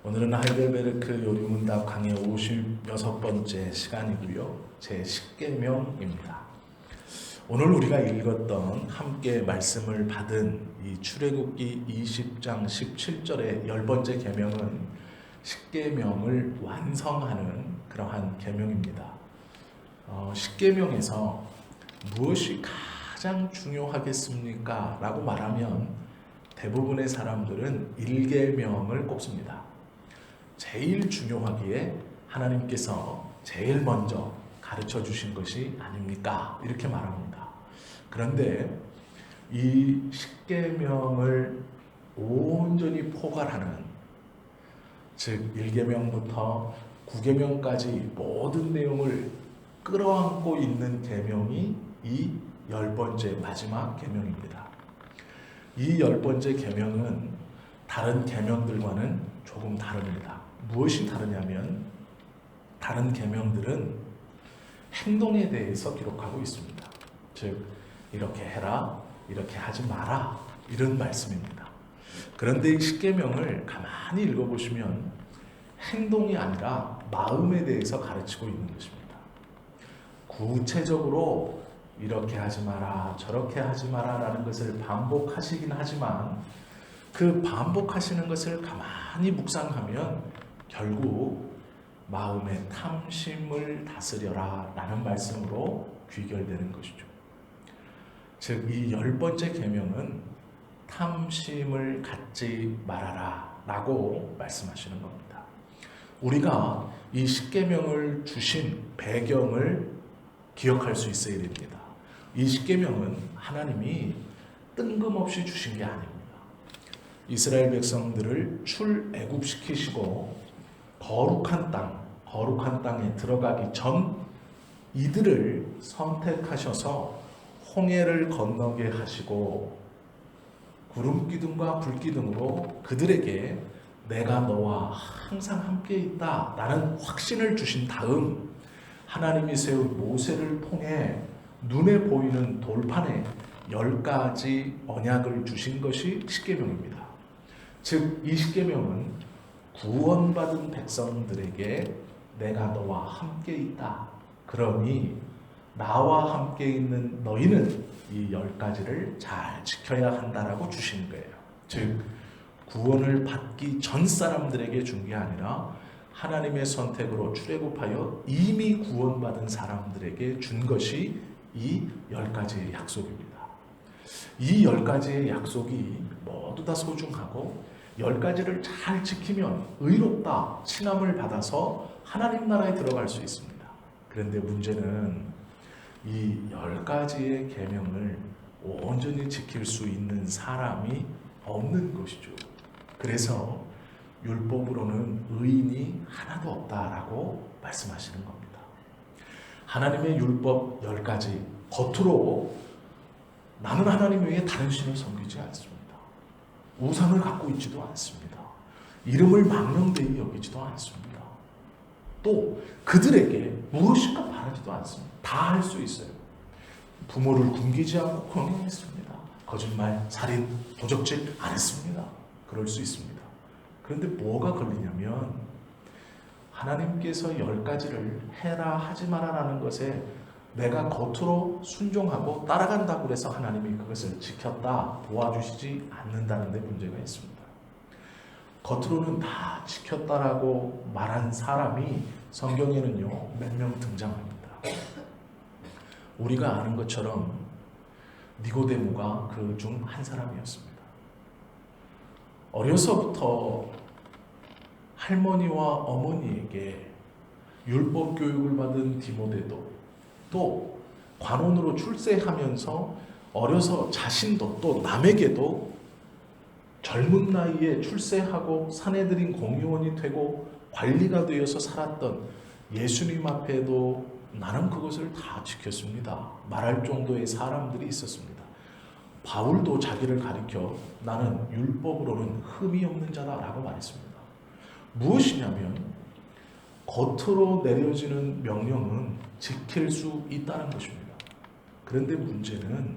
오늘은 하이델베르크 요리문답 강의 56번째 시간이고요. 제 10계명입니다. 오늘 우리가 읽었던 함께 말씀을 받은 이 출애굽기 20장 17절의 10번째 계명은 10계명을 완성하는 그러한 계명입니다. 10계명에서 무엇이 가장 중요하겠습니까? 라고 말하면 대부분의 사람들은 1계명을 꼽습니다. 제일 중요하기에 하나님께서 제일 먼저 가르쳐 주신 것이 아닙니까? 이렇게 말합니다. 그런데 이 10계명을 온전히 포괄하는, 즉 1계명부터 9계명까지 모든 내용을 끌어안고 있는 계명이 이 10번째 마지막 계명입니다. 이 10번째 계명은 다른 계명들과는 조금 다릅니다. 무엇이 다르냐면 다른 계명들은 행동에 대해서 기록하고 있습니다. 즉 이렇게 해라, 이렇게 하지 마라, 이런 말씀입니다. 그런데 이 10계명을 가만히 읽어보시면 행동이 아니라 마음에 대해서 가르치고 있는 것입니다. 구체적으로 이렇게 하지 마라, 저렇게 하지 마라 라는 것을 반복하시긴 하지만 그 반복하시는 것을 가만히 묵상하면 결국 마음의 탐심을 다스려라 라는 말씀으로 귀결되는 것이죠. 즉 이 10번째 계명은 탐심을 갖지 말아라 라고 말씀하시는 겁니다. 우리가 이 10계명을 주신 배경을 기억할 수 있어야 됩니다. 이 10계명은 하나님이 뜬금없이 주신 게 아닙니다. 이스라엘 백성들을 출애굽시키시고 거룩한 땅에 들어가기 전 이들을 선택하셔서 홍해를 건너게 하시고 구름 기둥과 불 기둥으로 그들에게 내가 너와 항상 함께 있다 라는 확신을 주신 다음 하나님이 세운 모세를 통해 눈에 보이는 돌판에 10가지 언약을 주신 것이 10계명입니다. 즉 이 10계명은 구원받은 백성들에게 내가 너와 함께 있다. 그러니 나와 함께 있는 너희는 이 10가지를 잘 지켜야 한다라고 주신 거예요. 즉 구원을 받기 전 사람들에게 준 게 아니라 하나님의 선택으로 출애굽하여 이미 구원받은 사람들에게 준 것이 이 10가지의 약속입니다. 이 10가지의 약속이 모두 다 소중하고 10가지를 잘 지키면 의롭다, 칭함을 받아서 하나님 나라에 들어갈 수 있습니다. 그런데 문제는 이 10가지의 계명을 온전히 지킬 수 있는 사람이 없는 것이죠. 그래서 율법으로는 의인이 하나도 없다라고 말씀하시는 겁니다. 하나님의 율법 10가지, 겉으로 나는 하나님 외에 다른 신을 섬기지 않습니다. 우상을 갖고 있지도 않습니다. 이름을 망령되이 여기지도 않습니다. 또 그들에게 무엇인가 바라지도 않습니다. 다 할 수 있어요. 부모를 굶기지 않고 공경했습니다. 거짓말, 살인, 도적질 안 했습니다. 그럴 수 있습니다. 그런데 뭐가 걸리냐면 하나님께서 10가지를 해라 하지 마라라는 것에 내가 겉으로 순종하고 따라간다고 해서 하나님이 그것을 지켰다 도와주시지 않는다는 데 문제가 있습니다. 겉으로는 다 지켰다라고 말한 사람이 성경에는요 몇 명 등장합니다. 우리가 아는 것처럼 니고데모가 그 중 한 사람이었습니다. 어려서부터 할머니와 어머니에게 율법 교육을 받은 디모데도 또 관원으로 출세하면서 어려서 자신도 또 남에게도 젊은 나이에 출세하고 사내들인 공의원이 되고 관리가 되어서 살았던 예수님 앞에도 나는 그것을 다 지켰습니다. 말할 정도의 사람들이 있었습니다. 바울도 자기를 가리켜 나는 율법으로는 흠이 없는 자다라고 말했습니다. 무엇이냐면 겉으로 내려지는 명령은 지킬 수 있다는 것입니다. 그런데 문제는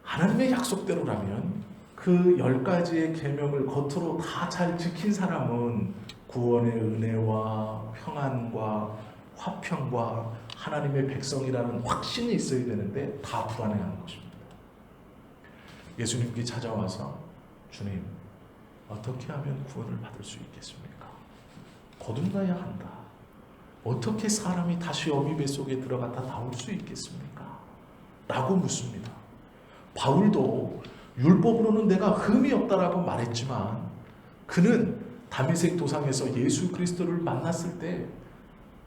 하나님의 약속대로라면 그 그 10가지의 계명을 겉으로 다 잘 지킨 사람은 구원의 은혜와 평안과 화평과 하나님의 백성이라는 확신이 있어야 되는데 다 불안해하는 것입니다. 예수님께 찾아와서 주님, 어떻게 하면 구원을 받을 수 있겠습니까? 거듭나야 한다. 어떻게 사람이 다시 어미 뱃속에 들어갔다 나올 수 있겠습니까? 라고 묻습니다. 바울도 율법으로는 내가 흠이 없다라고 말했지만 그는 다메섹 도상에서 예수 그리스도를 만났을 때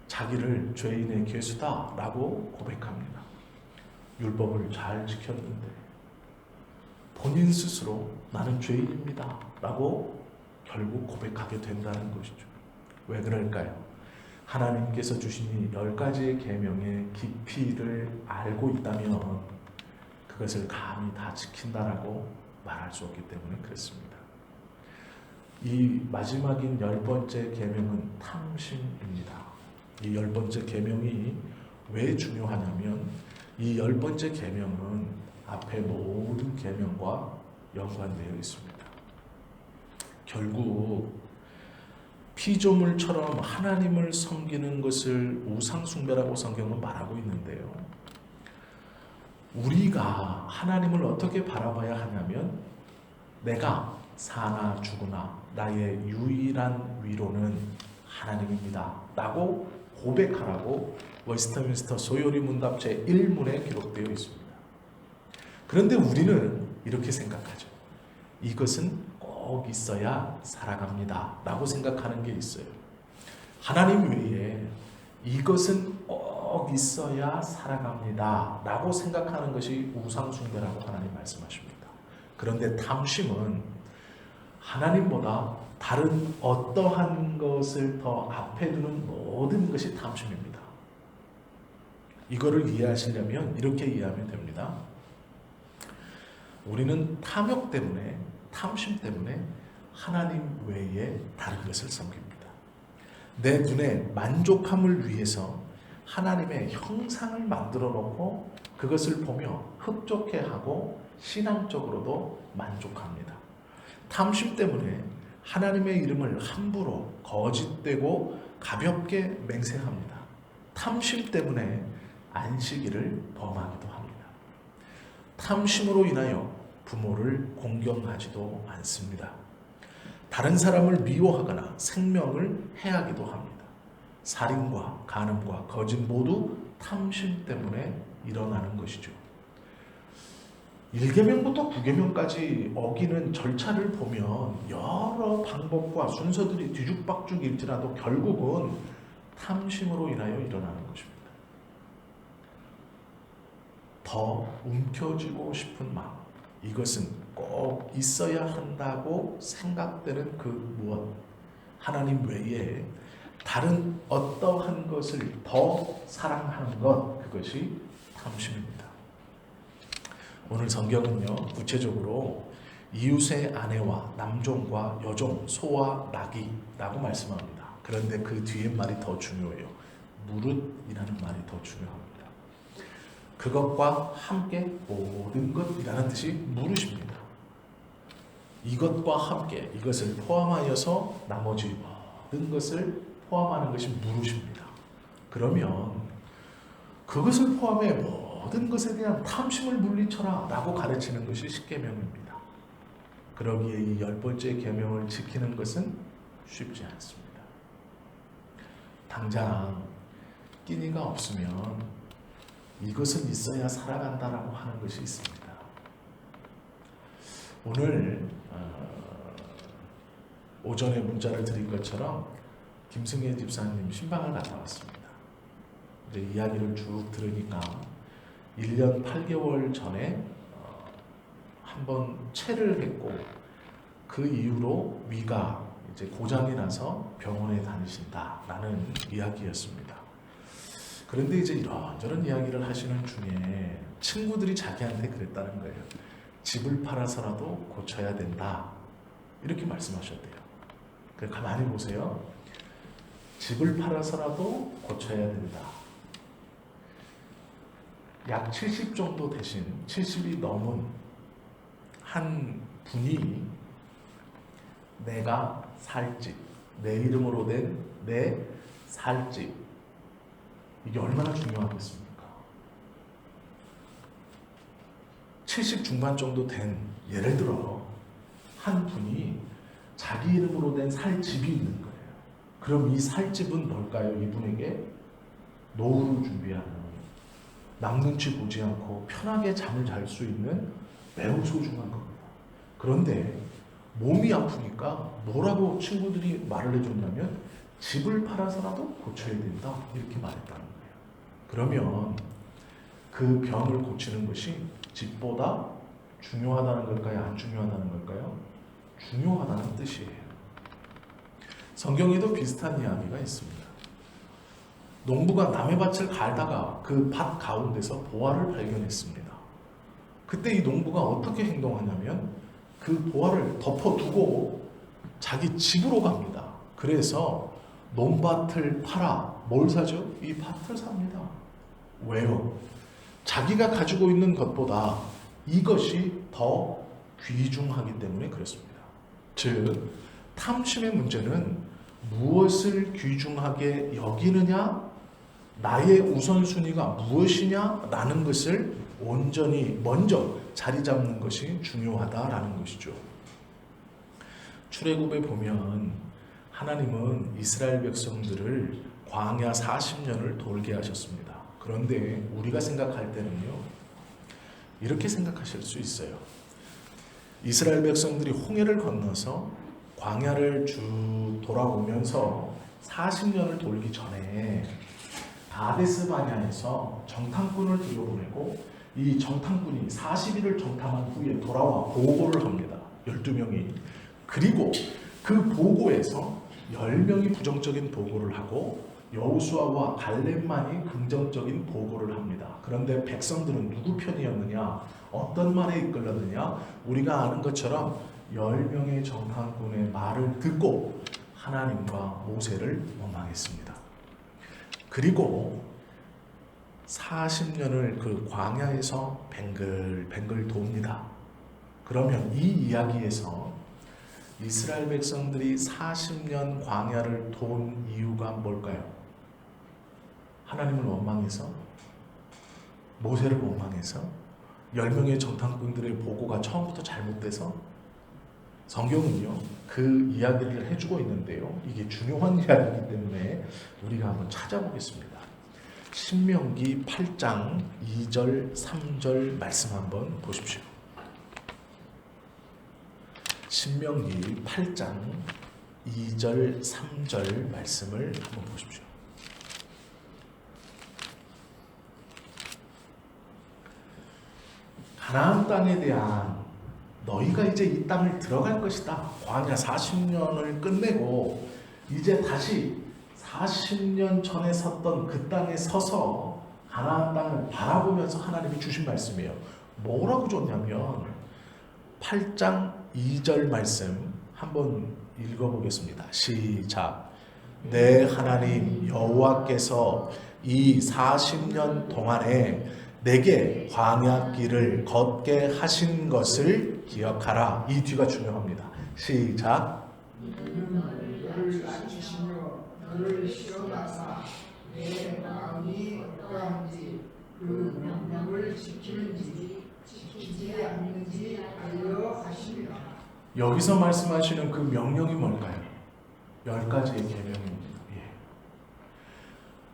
자기를 죄인의 괴수다라고 고백합니다. 율법을 잘 지켰는데 본인 스스로 나는 죄인입니다 라고 결국 고백하게 된다는 것이죠. 왜 그럴까요? 하나님께서 주신 이 10가지의 계명의 깊이를 알고 있다면 그것을 감히 다 지킨다라고 말할 수 없기 때문에 그렇습니다. 이 마지막인 10번째 계명은 탐심입니다. 이 10번째 계명이 왜 중요하냐면 이 10번째 계명은 앞에 모든 계명과 연관되어 있습니다. 결국 피조물처럼 하나님을 섬기는 것을 우상숭배라고 성경은 말하고 있는데요. 우리가 하나님을 어떻게 바라봐야 하냐면 내가 사나 죽으나 나의 유일한 위로는 하나님입니다 라고 고백하라고 웨스트민스터 소요리 문답 제1문에 기록되어 있습니다. 그런데 우리는 이렇게 생각하죠. 이것은 꼭 있어야 살아갑니다 라고 생각하는 게 있어요. 하나님 외에 이것은 꼭 있어야 살아갑니다 라고 생각하는 것이 우상숭배라고 하나님 말씀하십니다. 그런데 탐심은 하나님보다 다른 어떠한 것을 더 앞에 두는 모든 것이 탐심입니다. 이거를 이해하시려면 이렇게 이해하면 됩니다. 우리는 탐욕 때문에, 탐심 때문에 하나님 외에 다른 것을 섬깁니다. 내 눈에 만족함을 위해서 하나님의 형상을 만들어 놓고 그것을 보며 흡족해하고 신앙적으로도 만족합니다. 탐심 때문에 하나님의 이름을 함부로 거짓되고 가볍게 맹세합니다. 탐심 때문에 안식일을 범하기도 합니다. 탐심으로 인하여 부모를 공경하지도 않습니다. 다른 사람을 미워하거나 생명을 해하기도 합니다. 살인과 간음과 거짓 모두 탐심 때문에 일어나는 것이죠. 1계명부터 9계명까지 어기는 절차를 보면 여러 방법과 순서들이 뒤죽박죽일지라도 결국은 탐심으로 인하여 일어나는 것입니다. 더 움켜쥐고 싶은 마음, 이것은 꼭 있어야 한다고 생각되는 그 무엇, 하나님 외에 다른 어떠한 것을 더 사랑하는 것, 그것이 탐심입니다. 오늘 성경은요, 구체적으로 이웃의 아내와 남종과 여종, 소와 나귀라고 말씀합니다. 그런데 그 뒤에 말이 더 중요해요. 무릇이라는 말이 더 중요합니다. 그것과 함께 모든 것이라는 뜻이 무릇입니다. 이것과 함께, 이것을 포함하여서 나머지 모든 것을 포함하는 것이 무릇입니다. 그러면 그것을 포함해 모든 것에 대한 탐심을 물리쳐라 라고 가르치는 것이 10계명입니다. 그러기에 이 10번째 계명을 지키는 것은 쉽지 않습니다. 당장 끼니가 없으면 이것은 있어야 살아간다라고 하는 것이 있습니다. 오늘 오전에 문자를 드린 것처럼 김승혜 집사님 신방을 갔다 왔습니다. 이제 이야기를 쭉 들으니까 1년 8개월 전에 한번 체를 했고 그 이후로 위가 이제 고장이 나서 병원에 다니신다라는 이야기였습니다. 그런데 이제 이런저런 이야기를 하시는 중에 친구들이 자기한테 그랬다는 거예요. 집을 팔아서라도 고쳐야 된다. 이렇게 말씀하셨대요. 가만히 보세요. 집을 팔아서라도 고쳐야 된다. 약 70 정도 되신, 70이 넘은 한 분이 내가 살 집, 내 이름으로 된 내 살 집, 이게 얼마나 중요하겠습니까? 70 중반 정도 된, 예를 들어 한 분이 자기 이름으로 된 살 집이 있는 거예요. 그럼 이 살 집은 뭘까요? 이분에게 노후를 준비하는, 남 눈치 보지 않고 편하게 잠을 잘 수 있는 매우 소중한 겁니다. 그런데 몸이 아프니까 뭐라고 친구들이 말을 해줬냐면 집을 팔아서라도 고쳐야 된다, 이렇게 말했다는 거예요. 그러면 그 병을 고치는 것이 집보다 중요하다는 걸까요? 안 중요하다는 걸까요? 중요하다는 뜻이에요. 성경에도 비슷한 이야기가 있습니다. 농부가 남의 밭을 갈다가 그 밭 가운데서 보화를 발견했습니다. 그때 이 농부가 어떻게 행동하냐면 그 보화를 덮어두고 자기 집으로 갑니다. 그래서 논밭을 팔아 뭘 사죠? 이 밭을 삽니다. 왜요? 자기가 가지고 있는 것보다 이것이 더 귀중하기 때문에 그렇습니다. 즉, 탐심의 문제는 무엇을 귀중하게 여기느냐, 나의 우선순위가 무엇이냐 라는 것을 온전히 먼저 자리 잡는 것이 중요하다라는 것이죠. 출애굽에 보면 하나님은 이스라엘 백성들을 광야 40년을 돌게 하셨습니다. 그런데 우리가 생각할 때는요, 이렇게 생각하실 수 있어요. 이스라엘 백성들이 홍해를 건너서 광야를 쭉 돌아오면서 40년을 돌기 전에 가데스 바냐에서 정탐꾼을 들여보내고 이 정탐꾼이 40일을 정탐한 후에 돌아와 보고를 합니다. 12명이. 그리고 그 보고에서 10명이 부정적인 보고를 하고 여호수아와 갈렙만이 긍정적인 보고를 합니다. 그런데 백성들은 누구 편이었느냐? 어떤 말에 이끌렸느냐? 우리가 아는 것처럼 10명의 정탐꾼의 말을 듣고 하나님과 모세를 원망했습니다. 그리고 40년을 그 광야에서 뱅글뱅글 돕니다. 그러면 이 이야기에서 이스라엘 백성들이 40년 광야를 돈 이유가 뭘까요? 하나님을 원망해서? 모세를 원망해서? 10명의 정탐꾼들의 보고가 처음부터 잘못돼서? 성경은요, 그 이야기를 해주고 있는데요, 이게 중요한 이야기이기 때문에 우리가 한번 찾아보겠습니다. 신명기 8장 2절 3절 말씀 한번 보십시오. 신명기 8장 2절 3절 말씀을 한번 보십시오. 가나안 땅에 대한, 너희가 이제 이 땅을 들어갈 것이다. 광야 40년을 끝내고 이제 다시 40년 전에 섰던 그 땅에 서서 가나안 땅을 바라보면서 하나님이 주신 말씀이에요. 뭐라고 줬냐면 8장 2절 말씀 한번 읽어보겠습니다. 시작. 내 하나님 여호와께서 이 40년 동안에 내게 광야 길을 걷게 하신 것을 기억하라. 이 뒤가 중요합니다. 시작. 너를 낮추시며 너를 시험하사 내 마음이 어떠한지 그 명령을 지키는지 지키지 않는지 알려하시리라. 여기서 말씀하시는 그 명령이 뭘까요? 10가지의 계명입니다.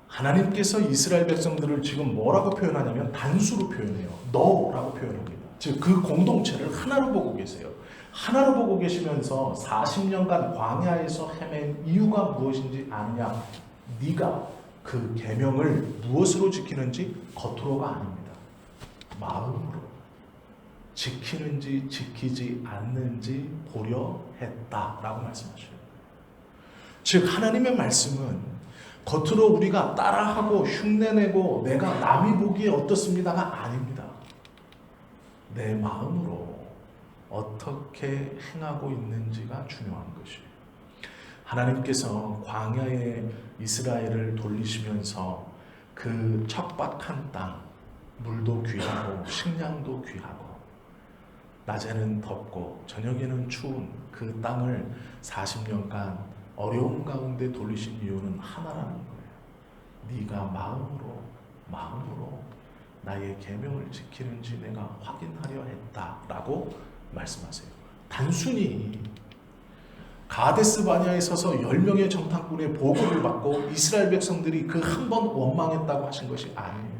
하나님께서 이스라엘 백성들을 지금 뭐라고 표현하냐면 단수로 표현해요. 너라고 표현합니다. 즉 그 공동체를 하나로 보고 계세요. 하나로 보고 계시면서 40년간 광야에서 헤맨 이유가 무엇인지 아느냐? 네가 그 계명을 무엇으로 지키는지 겉으로가 아닙니다. 마음으로 지키는지 지키지 않는지 보려 했다라고 말씀하셔요. 즉 하나님의 말씀은 겉으로 우리가 따라하고 흉내내고 내가 남이 보기에 어떻습니다가 아닙니다. 내 마음으로 어떻게 행하고 있는지가 중요한 것이에요. 하나님께서 광야에 이스라엘을 돌리시면서 그 척박한 땅, 물도 귀하고 식량도 귀하고 낮에는 덥고 저녁에는 추운 그 땅을 40년간 어려운 가운데 돌리신 이유는 하나라는 거예요. 네가 마음으로 나의 계명을 지키는지 내가 확인하려 했다라고 말씀하세요. 단순히 가데스 바네아에 서서 10명의 정탐꾼의 보고를 받고 이스라엘 백성들이 그 한 번 원망했다고 하신 것이 아니에요.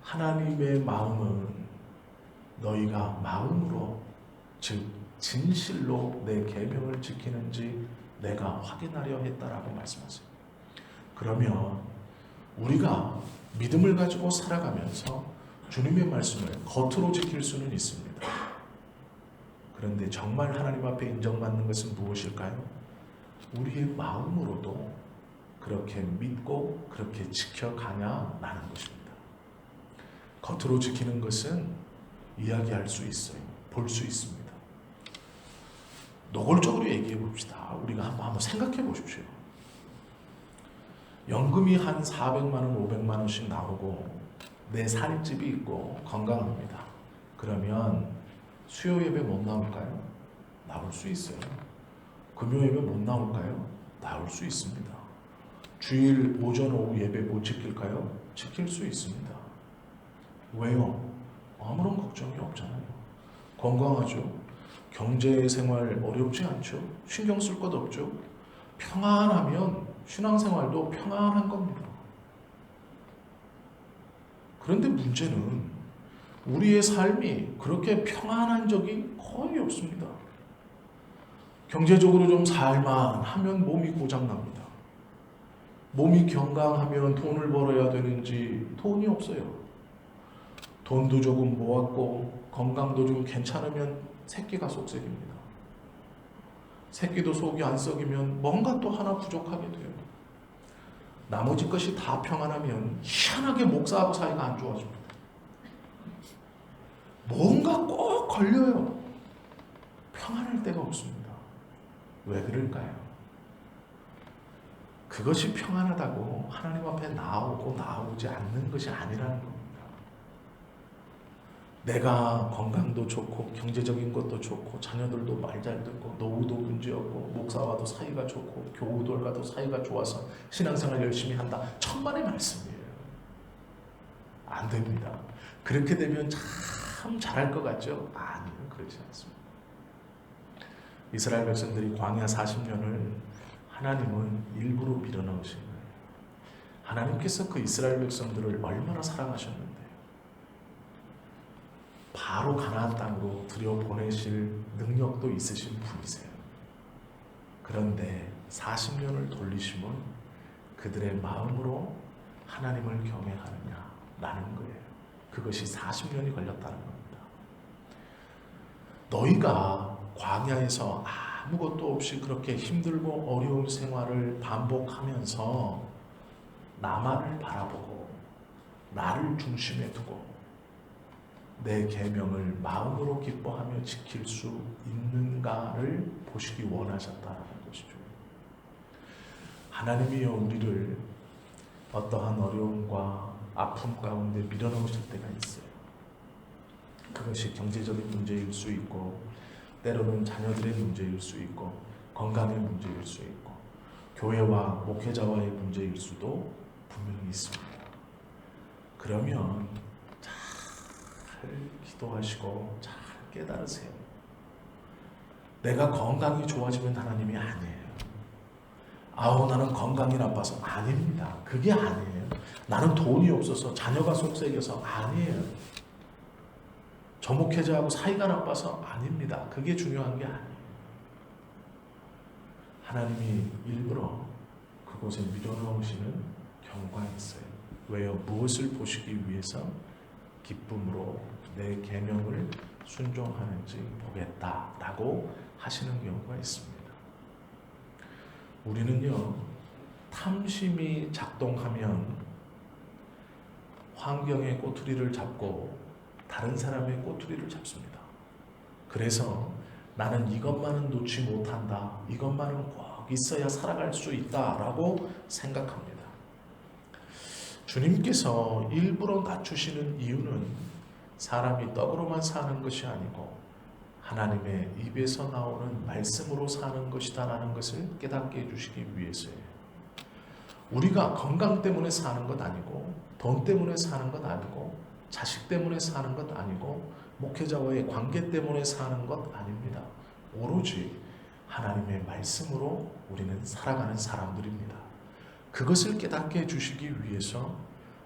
하나님의 마음은 너희가 마음으로, 즉 진실로 내 계명을 지키는지 내가 확인하려 했다라고 말씀하세요. 그러면 우리가 믿음을 가지고 살아가면서 주님의 말씀을 겉으로 지킬 수는 있습니다. 그런데 정말 하나님 앞에 인정받는 것은 무엇일까요? 우리의 마음으로도 그렇게 믿고 그렇게 지켜가냐라는 것입니다. 겉으로 지키는 것은 이야기할 수 있어요. 볼 수 있습니다. 노골적으로 얘기해 봅시다. 우리가 한번 생각해 보십시오. 연금이 한 400만 원, 500만 원씩 나오고 내 살집이 있고 건강합니다. 그러면 수요 예배 못 나올까요? 나올 수 있어요. 금요 예배 못 나올까요? 나올 수 있습니다. 주일 오전 오후 예배 못 지킬까요? 지킬 수 있습니다. 왜요? 아무런 걱정이 없잖아요. 건강하죠. 경제생활 어렵지 않죠. 신경 쓸 것 없죠. 평안하면 신앙생활도 평안한 겁니다. 그런데 문제는 우리의 삶이 그렇게 평안한 적이 거의 없습니다. 경제적으로 좀 살만 하면 몸이 고장납니다. 몸이 건강하면 돈을 벌어야 되는지 돈이 없어요. 돈도 조금 모았고 건강도 좀 괜찮으면 새끼가 속색입니다. 새끼도 속이 안 썩이면 뭔가 또 하나 부족하게 돼요. 나머지 것이 다 평안하면 희한하게 목사하고 사이가 안 좋아집니다. 뭔가 꼭 걸려요. 평안할 데가 없습니다. 왜 그럴까요? 그것이 평안하다고 하나님 앞에 나오지 않는 것이 아니라는 겁니다. 내가 건강도 좋고 경제적인 것도 좋고 자녀들도 말 잘 듣고 노후도 문제없고 목사와도 사이가 좋고 교우들과도 사이가 좋아서 신앙생활 열심히 한다. 천만의 말씀이에요. 안 됩니다. 그렇게 되면 참 잘할 것 같죠? 아니요, 그렇지 않습니다. 이스라엘 백성들이 광야 40년을 하나님은 일부러 밀어넣으신 거예요. 하나님께서 그 이스라엘 백성들을 얼마나 사랑하셨는데 바로 가나안 땅으로 들여보내실 능력도 있으신 분이세요. 그런데 40년을 돌리심은 그들의 마음으로 하나님을 경외하느냐라는 거예요. 그것이 40년이 걸렸다는 겁니다. 너희가 광야에서 아무것도 없이 그렇게 힘들고 어려운 생활을 반복하면서 나만을 바라보고 나를 중심에 두고 내 계명을 마음으로 기뻐하며 지킬 수 있는가를 보시기 원하셨다는 것이죠. 하나님이여 우리를 어떠한 어려움과 아픔 가운데 밀어넣으실 때가 있어요. 그것이 경제적인 문제일 수 있고 때로는 자녀들의 문제일 수 있고 건강의 문제일 수 있고 교회와 목회자와의 문제일 수도 분명히 있습니다. 그러면 잘 기도하시고 잘 깨달으세요. 내가 건강이 좋아지면 하나님이 아니에요. 아우 나는 건강이 나빠서 아닙니다. 그게 아니에요. 나는 돈이 없어서 자녀가 속썩여서 아니에요. 저 목회자하고 사이가 나빠서 아닙니다. 그게 중요한 게 아니에요. 하나님이 일부러 그곳에 밀어넣으시는 경우가 있어요. 왜요? 무엇을 보시기 위해서? 기쁨으로 내 계명을 순종하는지 보겠다라고 하시는 경우가 있습니다. 우리는요, 탐심이 작동하면 환경의 꼬투리를 잡고 다른 사람의 꼬투리를 잡습니다. 그래서 나는 이것만은 놓지 못한다. 이것만은 꼭 있어야 살아갈 수 있다라고 생각합니다. 주님께서 일부러 낮추시는 이유는 사람이 떡으로만 사는 것이 아니고 하나님의 입에서 나오는 말씀으로 사는 것이다라는 것을 깨닫게 해주시기 위해서예요. 우리가 건강 때문에 사는 것 아니고 돈 때문에 사는 것 아니고 자식 때문에 사는 것 아니고 목회자와의 관계 때문에 사는 것 아닙니다. 오로지 하나님의 말씀으로 우리는 살아가는 사람들입니다. 그것을 깨닫게 해주시기 위해서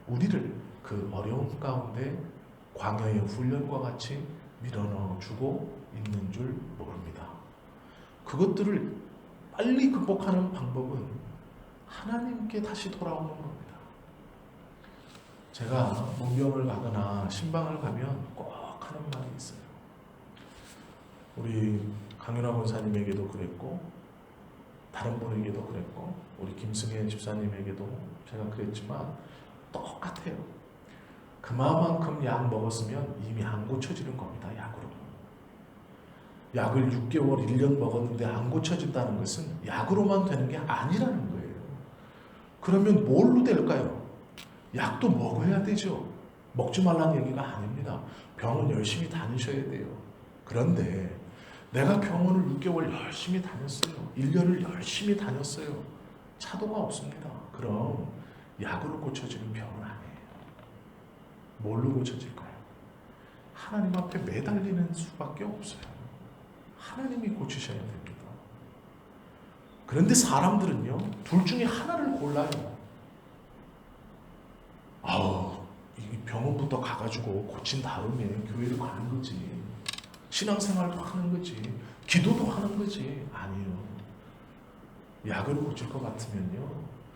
우리를 그 어려움 가운데 광야의 훈련과 같이 밀어넣어주고 있는 줄 모릅니다. 그것들을 빨리 극복하는 방법은 하나님께 다시 돌아오는 겁니다. 제가 문병을 가거나 신방을 가면 꼭 하는 말이 있어요. 우리 강윤아 권사님에게도 그랬고 다른 분에게도 그랬고 우리 김승혜 집사님에게도 제가 그랬지만 똑같아요. 그만큼 약 먹었으면 이미 안 고쳐지는 겁니다. 약으로. 약을 6개월, 1년 먹었는데 안 고쳐진다는 것은 약으로만 되는 게 아니라는 거예요. 그러면 뭘로 될까요? 약도 먹어야 되죠. 먹지 말라는 얘기가 아닙니다. 병원 열심히 다니셔야 돼요. 그런데 내가 병원을 6개월 열심히 다녔어요. 1년을 열심히 다녔어요. 차도가 없습니다. 그럼 약으로 고쳐지는 병은 아니에요. 뭘로 고쳐질까요? 하나님 앞에 매달리는 수밖에 없어요. 하나님이 고치셔야 됩니다. 그런데 사람들은요, 둘 중에 하나를 골라요. 이 병원부터 가가지고 고친 다음에 교회를 가는 거지. 신앙생활도 하는 거지. 기도도 하는 거지. 아니요. 약으로 고칠 것 같으면요,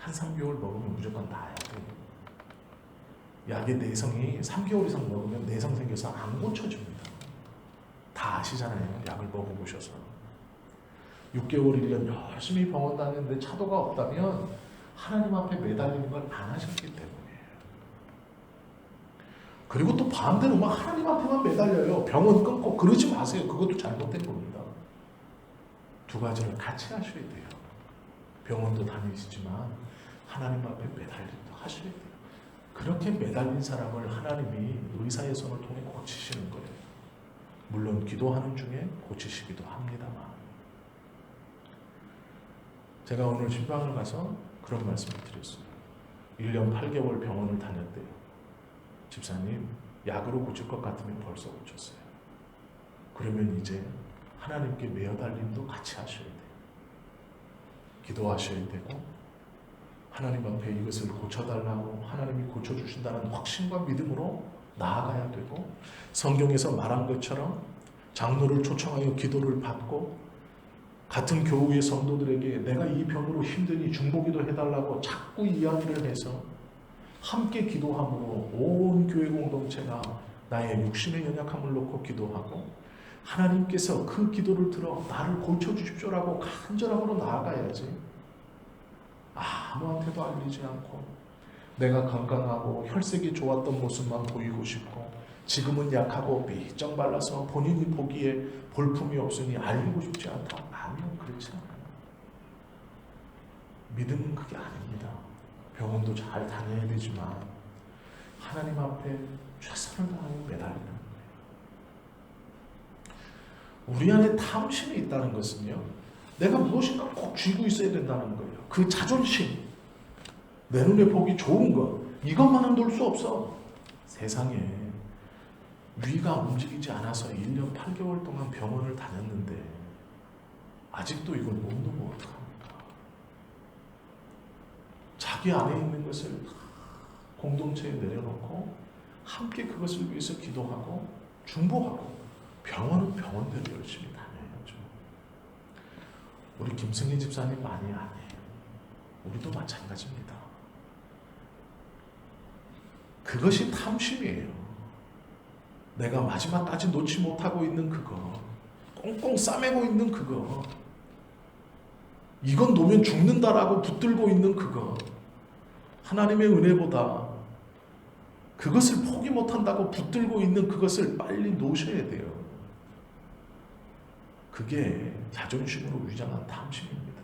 3개월 먹으면 무조건 나아야 돼요. 약의 내성이 3개월 이상 먹으면 내성 생겨서 안 고쳐집니다. 다 아시잖아요. 약을 먹어보셔서. 6개월, 1년 열심히 병원 다녔는데 차도가 없다면 하나님 앞에 매달리는 걸 안 하셨기 때문이에요. 그리고 또 반대로 막 하나님 앞에만 매달려요. 병원 끊고 그러지 마세요. 그것도 잘못된 겁니다. 두 가지를 같이 하셔야 돼요. 병원도 다니시지만 하나님 앞에 매달리기도 하셔야 돼요. 그렇게 매달린 사람을 하나님이 의사의 손을 통해 고치시는 거예요. 물론 기도하는 중에 고치시기도 합니다만. 제가 오늘 신방을 가서 그런 말씀을 드렸어요. 1년 8개월 병원을 다녔대요. 집사님, 약으로 고칠 것 같으면 벌써 고쳤어요. 그러면 이제 하나님께 매어달림도 같이 하셔야 돼요. 기도하셔야 되고 하나님 앞에 이것을 고쳐달라고 하나님이 고쳐주신다는 확신과 믿음으로 나아가야 되고 성경에서 말한 것처럼 장로를 초청하여 기도를 받고 같은 교우의 성도들에게 내가 이 병으로 힘드니 중보기도 해달라고 자꾸 이야기를 해서 함께 기도함으로 온 교회 공동체가 나의 육신의 연약함을 놓고 기도하고 하나님께서 그 기도를 들어 나를 고쳐주십시오라고 간절함으로 나아가야지. 아무한테도 알리지 않고 내가 건강하고 혈색이 좋았던 모습만 보이고 싶고 지금은 약하고 삐쩍 말라서 본인이 보기에 볼품이 없으니 알리고 싶지 않다. 아니요, 그렇지 않아요. 믿음은 그게 아닙니다. 병원도 잘 다녀야 되지만 하나님 앞에 최선을 다하여 매달리는 거예요. 우리 안에 탐심이 있다는 것은요, 내가 무엇인가 꼭 쥐고 있어야 된다는 거예요. 그 자존심, 내 눈에 보기 좋은 것, 이것만은 놓을 수 없어. 세상에 위가 움직이지 않아서 1년 8개월 동안 병원을 다녔는데 아직도 이걸 못 놓으면 어떡합니까? 자기 안에 있는 것을 공동체에 내려놓고 함께 그것을 위해서 기도하고 중보하고 병원은 병원대로 열심히 다녀야죠. 우리 김승희 집사님 많이 아니에요. 우리도 마찬가지입니다. 그것이 탐심이에요. 내가 마지막까지 놓지 못하고 있는 그거, 꽁꽁 싸매고 있는 그거, 이건 놓으면 죽는다라고 붙들고 있는 그거, 하나님의 은혜보다 그것을 포기 못한다고 붙들고 있는 그것을 빨리 놓으셔야 돼요. 그게 자존심으로 위장한 탐심입니다.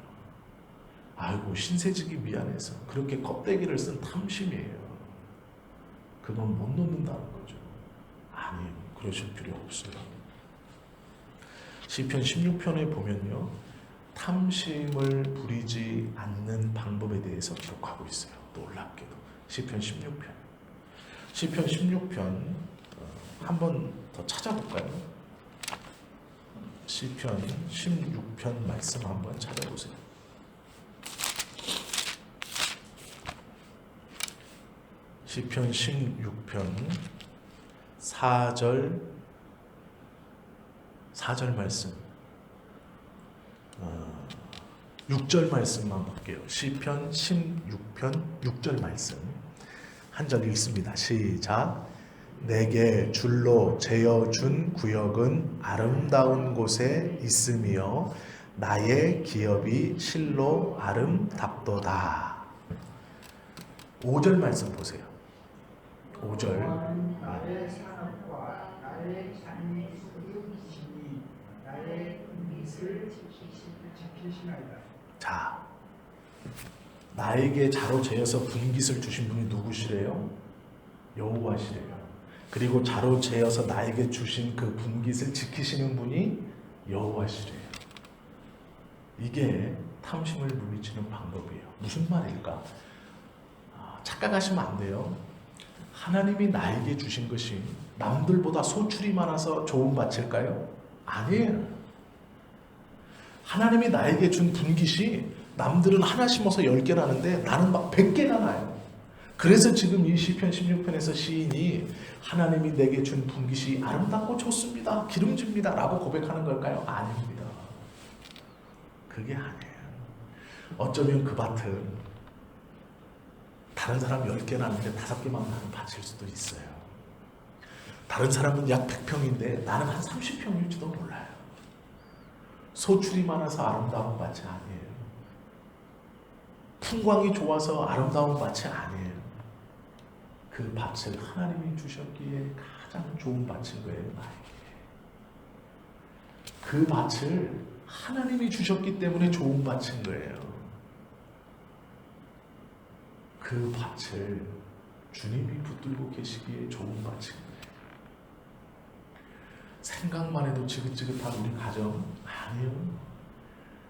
아이고 신세지기 미안해서 그렇게 껍데기를 쓴 탐심이에요. 그건 못 놓는다는 거죠. 아니에요. 그러실 필요 없어요. 시편 16편에 보면요, 탐심을 부리지 않는 방법에 대해서 기록하고 있어요. 놀랍게도 시편 16편. 시편 16편 한 번 더 찾아볼까요? 시편 16편 말씀 한번 찾아보세요. 시편 16편 4절 말씀, 6절 말씀만 볼게요. 시편 16편 6절 말씀 한 절 읽습니다. 시작. 내게 줄로 재어준 구역은 아름다운 곳에 있으며 나의 기업이 실로 아름답도다. 5절 말씀 보세요. 5절. 나의 산업과 나의 잔의 소유기심이 나의 은빛을 지키시나이다. 자, 나에게 자로 재어서 분깃을 주신 분이 누구시래요? 여호와시래요. 그리고 자로 재어서 나에게 주신 그 분깃을 지키시는 분이 여호와시래요. 이게 탐심을 물리치는 방법이에요. 무슨 말일까? 착각하시면 안 돼요. 하나님이 나에게 주신 것이 남들보다 소출이 많아서 좋은 밭일까요? 아니에요. 하나님이 나에게 준 분깃이 남들은 하나 심어서 10개라는데 나는 막 100개나 나요. 그래서 지금 이 시편 16편에서 시인이 하나님이 내게 준 분깃이 아름답고 좋습니다, 기름집니다 라고 고백하는 걸까요? 아닙니다. 그게 아니에요. 어쩌면 그 밭은 다른 사람 10개 나는데 5개만 나는 밭일 수도 있어요. 다른 사람은 약 100평인데 나는 한 30평일지도 몰라요. 소출이 많아서 아름다운 밭이 아니에요. 풍광이 좋아서 아름다운 밭이 아니에요. 그 밭을 하나님이 주셨기에 가장 좋은 밭인 거예요, 나에게. 그 밭을 하나님이 주셨기 때문에 좋은 밭인 거예요. 그 밭을 주님이 붙들고 계시기에 좋은 밭인 거예요. 생각만 해도 지긋지긋한 우리 가정, 아니요.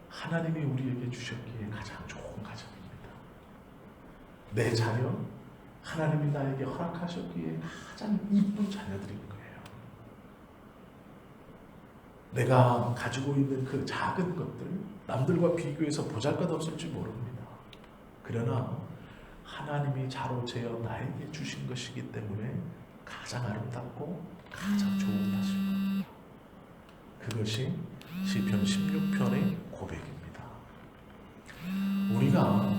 하나님이 우리에게 주셨기에 가장 좋은 가정입니다. 내 자녀, 하나님이 나에게 허락하셨기에 가장 이쁜 자녀들인 거예요. 내가 가지고 있는 그 작은 것들, 남들과 비교해서 보잘것없을지 모릅니다. 그러나 하나님이 자로 재어 나에게 주신 것이기 때문에 가장 아름답고 가장 좋은 밭입니다. 그것이 시편 16편의 고백입니다. 우리가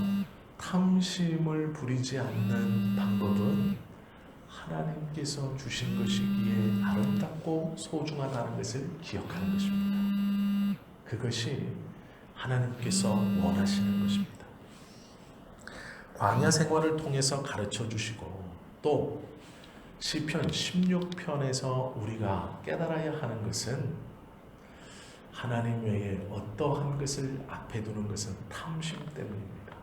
탐심을 부리지 않는 방법은 하나님께서 주신 것이기에 아름답고 소중하다는 것을 기억하는 것입니다. 그것이 하나님께서 원하시는 것입니다. 광야 생활을 통해서 가르쳐 주시고 또 시편 16편에서 우리가 깨달아야 하는 것은 하나님 외에 어떠한 것을 앞에 두는 것은 탐심 때문입니다.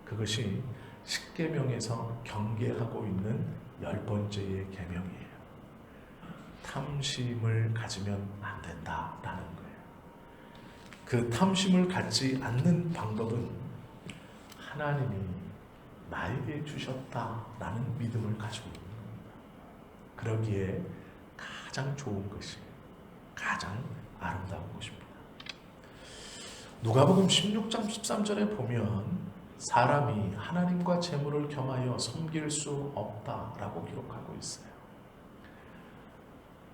그것이 십계명에서 경계하고 있는 10번째의 계명이에요. 탐심을 가지면 안 된다라는 거예요. 그 탐심을 갖지 않는 방법은 하나님이 나에게 주셨다라는 믿음을 가지고 있는 겁니다. 그러기에 가장 좋은 것이 가장 아름다운 것입니다. 누가복음 16장 13절에 보면 사람이 하나님과 재물을 겸하여 섬길 수 없다라고 기록하고 있어요.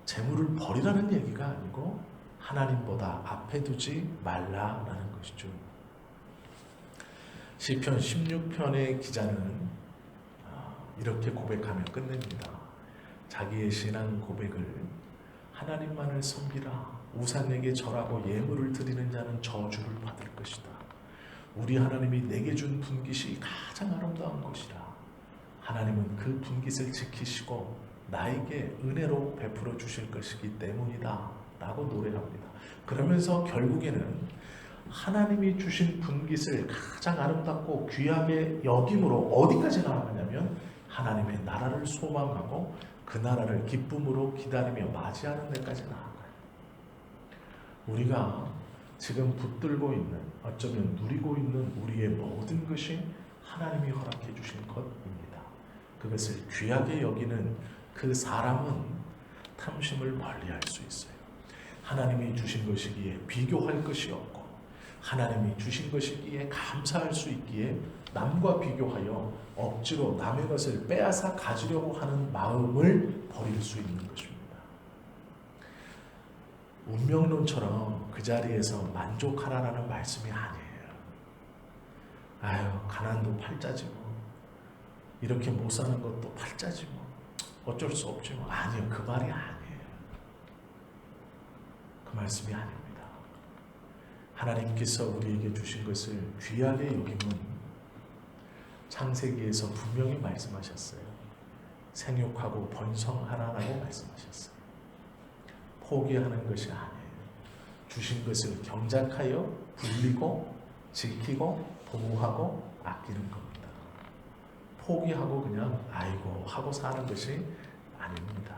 재물을 버리라는 얘기가 아니고 하나님보다 앞에 두지 말라라는 것이죠. 시편 16편의 기자는 이렇게 고백하며 끝냅니다. 자기의 신앙 고백을 하나님만을 섬기라. 우상에게 절하고 예물을 드리는 자는 저주를 받을 것이다. 우리 하나님이 내게 준 분깃이 가장 아름다운 것이라. 하나님은 그 분깃을 지키시고 나에게 은혜로 베풀어 주실 것이기 때문이다 라고 노래합니다. 그러면서 결국에는 하나님이 주신 분깃을 가장 아름답고 귀하게 여김으로 어디까지 나아가냐면 하나님의 나라를 소망하고 그 나라를 기쁨으로 기다리며 맞이하는 데까지 나아가요. 우리가 지금 붙들고 있는, 어쩌면 누리고 있는 우리의 모든 것이 하나님이 허락해 주신 것입니다. 그것을 귀하게 여기는 그 사람은 탐심을 멀리할 수 있어요. 하나님이 주신 것이기에 비교할 것이 없고, 하나님이 주신 것이기에 감사할 수 있기에 남과 비교하여 억지로 남의 것을 빼앗아 가지려고 하는 마음을 버릴 수 있는 것입니다. 운명론처럼 그 자리에서 만족하라라는 말씀이 아니에요. 아유, 가난도 팔자지 뭐, 이렇게 못 사는 것도 팔자지 뭐, 어쩔 수 없지 뭐. 아니요, 그 말이 아니에요. 그 말씀이 아닙니다. 하나님께서 우리에게 주신 것을 귀하게 여김은 창세기에서 분명히 말씀하셨어요. 생육하고 번성하라라고 말씀하셨어요. 포기하는 것이 아니에요. 주신 것을 경작하여 불리고 지키고 보호하고 아끼는 겁니다. 포기하고 그냥 아이고 하고 사는 것이 아닙니다.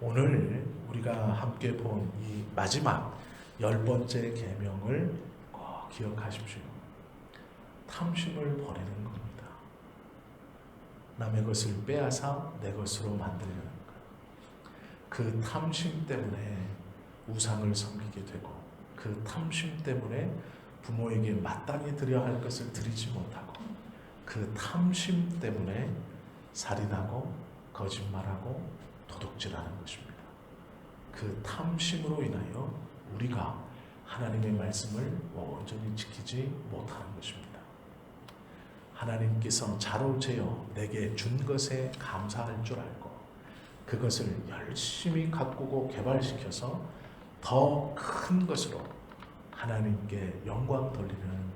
오늘 우리가 함께 본 이 마지막 10번째 계명을 꼭 기억하십시오. 탐심을 버리는 겁니다. 남의 것을 빼앗아 내 것으로 만들려는 것. 그 탐심 때문에 우상을 섬기게 되고, 그 탐심 때문에 부모에게 마땅히 드려야 할 것을 드리지 못하고, 그 탐심 때문에 살인하고 거짓말하고 도둑질하는 것입니다. 그 탐심으로 인하여 우리가 하나님의 말씀을 온전히 지키지 못하는 것입니다. 하나님께서 자로재어 내게 준 것에 감사할 줄 알고 그것을 열심히 가꾸고 개발시켜서 더 큰 것으로 하나님께 영광 돌리는,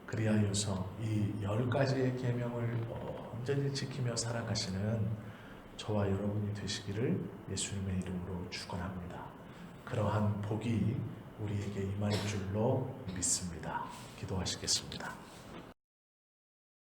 그리하여서 이 10가지의 계명을 온전히 지키며 살아가시는 저와 여러분이 되시기를 예수님의 이름으로 축원합니다. 그러한 복이 우리에게 임할 줄로 믿습니다. 기도하시겠습니다.